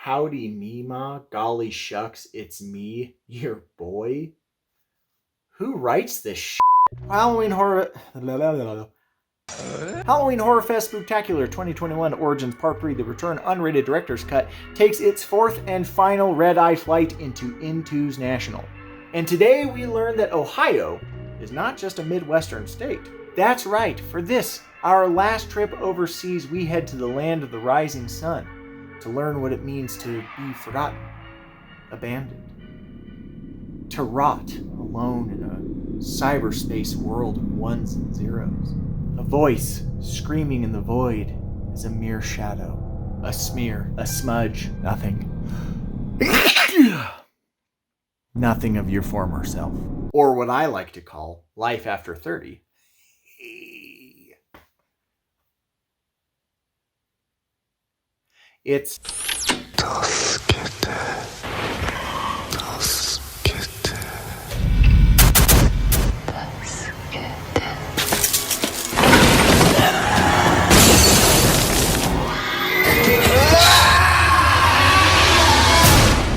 Howdy Mima, golly shucks, it's me, your boy. Who writes this shit? Halloween Horrorfest Spooktacular 2021 Origins Part 3, the Return Unrated Director's Cut, takes its fourth and final red-eye flight into InTuesNational. And today we learn that Ohio is not just a Midwestern state. That's right, for this, our last trip overseas, we head to the land of the rising sun to learn what it means to be forgotten, abandoned, to rot alone in a cyberspace world of ones and zeros. A voice screaming in the void is a mere shadow, a smear, a smudge, nothing. Nothing of your former self. Or what I like to call life after 30. It's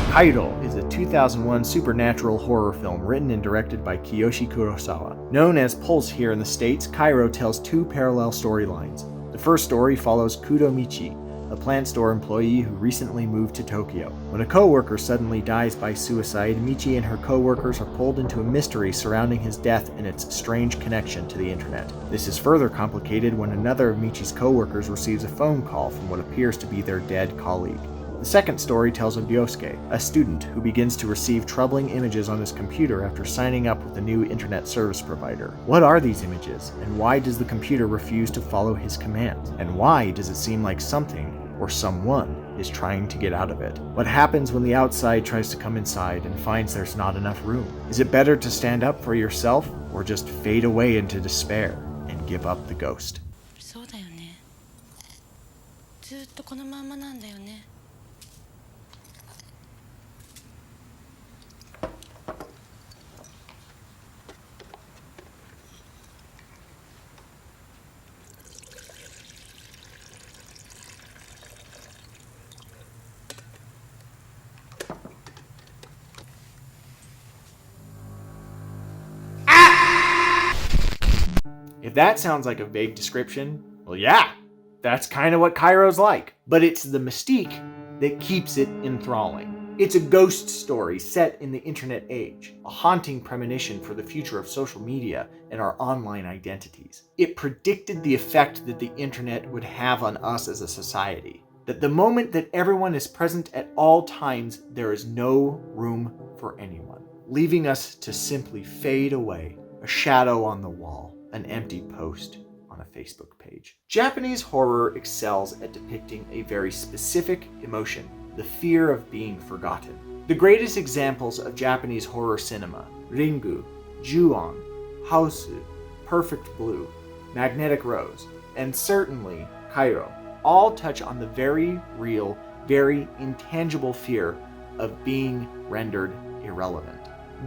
Kairo is a 2001 supernatural horror film written and directed by Kiyoshi Kurosawa. Known as Pulse here in the States, Kairo tells two parallel storylines. The first story follows Kudo Michi, a plant store employee who recently moved to Tokyo. When a co-worker suddenly dies by suicide, Michi and her co-workers are pulled into a mystery surrounding his death and its strange connection to the internet. This is further complicated when another of Michi's co-workers receives a phone call from what appears to be their dead colleague. The second story tells of Ryosuke, a student who begins to receive troubling images on his computer after signing up with a new internet service provider. What are these images, and why does the computer refuse to follow his commands? And why does it seem like something or someone is trying to get out of it? What happens when the outside tries to come inside and finds there's not enough room? Is it better to stand up for yourself or just fade away into despair and give up the ghost? そうだよね。ずっとこのままなんだよね。If that sounds like a vague description, well yeah, that's kind of what Kairo's like. But it's the mystique that keeps it enthralling. It's a ghost story set in the internet age, a haunting premonition for the future of social media and our online identities. It predicted the effect that the internet would have on us as a society. That the moment that everyone is present at all times, there is no room for anyone, leaving us to simply fade away, a shadow on the wall, an empty post on a Facebook page. Japanese horror excels at depicting a very specific emotion, the fear of being forgotten. The greatest examples of Japanese horror cinema, Ringu, Ju-on, House, Perfect Blue, Magnetic Rose, and certainly Kairo, all touch on the very real, very intangible fear of being rendered irrelevant.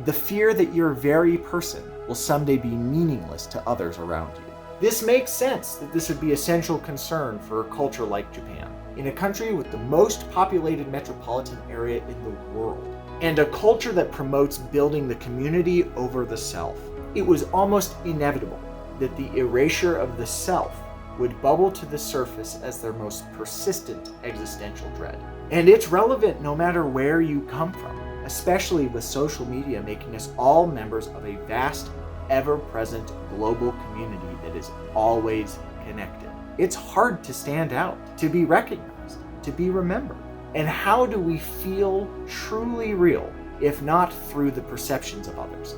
The fear that your very person will someday be meaningless to others around you. This makes sense that this would be a central concern for a culture like Japan, in a country with the most populated metropolitan area in the world, and a culture that promotes building the community over the self. It was almost inevitable that the erasure of the self would bubble to the surface as their most persistent existential dread. And it's relevant no matter where you come from, especially with social media making us all members of a vast, ever-present global community that is always connected. It's hard to stand out, to be recognized, to be remembered. And how do we feel truly real, if not through the perceptions of others?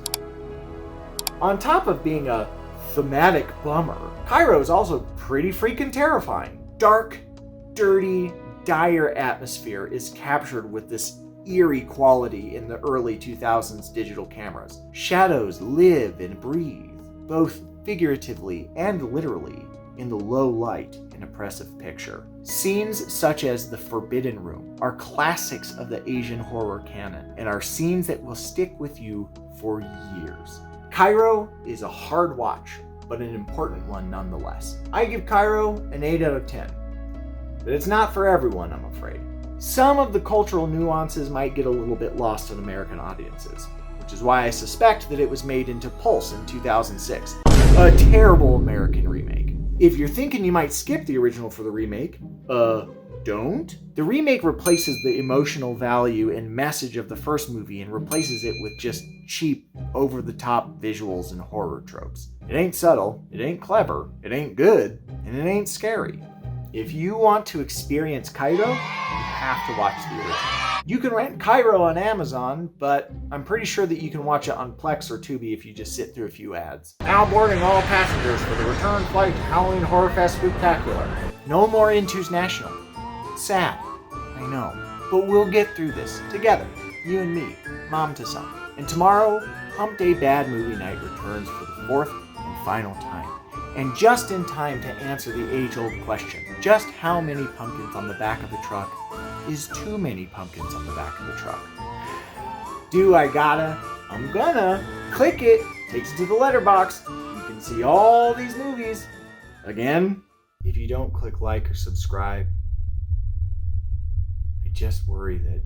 On top of being a thematic bummer, Kairo is also pretty freaking terrifying. Dark, dirty, dire atmosphere is captured with this eerie quality in the early 2000s digital cameras. Shadows live and breathe, both figuratively and literally, in the low light and oppressive picture. Scenes such as the Forbidden Room are classics of the Asian horror canon and are scenes that will stick with you for years. Kairo is a hard watch, but an important one nonetheless. I give Kairo an 8 out of 10. But it's not for everyone, I'm afraid. Some of the cultural nuances might get a little bit lost in American audiences, which is why I suspect that it was made into Pulse in 2006. A terrible American remake. If you're thinking you might skip the original for the remake, don't. The remake replaces the emotional value and message of the first movie and replaces it with just cheap, over-the-top visuals and horror tropes. It ain't subtle, it ain't clever, it ain't good, and it ain't scary. If you want to experience Kairo, you have to watch the original. You can rent Kairo on Amazon, but I'm pretty sure that you can watch it on Plex or Tubi if you just sit through a few ads. Now boarding all passengers for the return flight to Halloween Horrorfest Spooktacular. No more InTuesNational. Sad, I know, but we'll get through this together, you and me, mom to son. And tomorrow, Hump Day Bad Movie Night returns for the fourth and final time. And just in time to answer the age-old question, just how many pumpkins on the back of the truck is too many pumpkins on the back of the truck? Do I gotta? I'm gonna. Click it, takes you to the letterbox. You can see all these movies. Again, if you don't click like or subscribe, I just worry that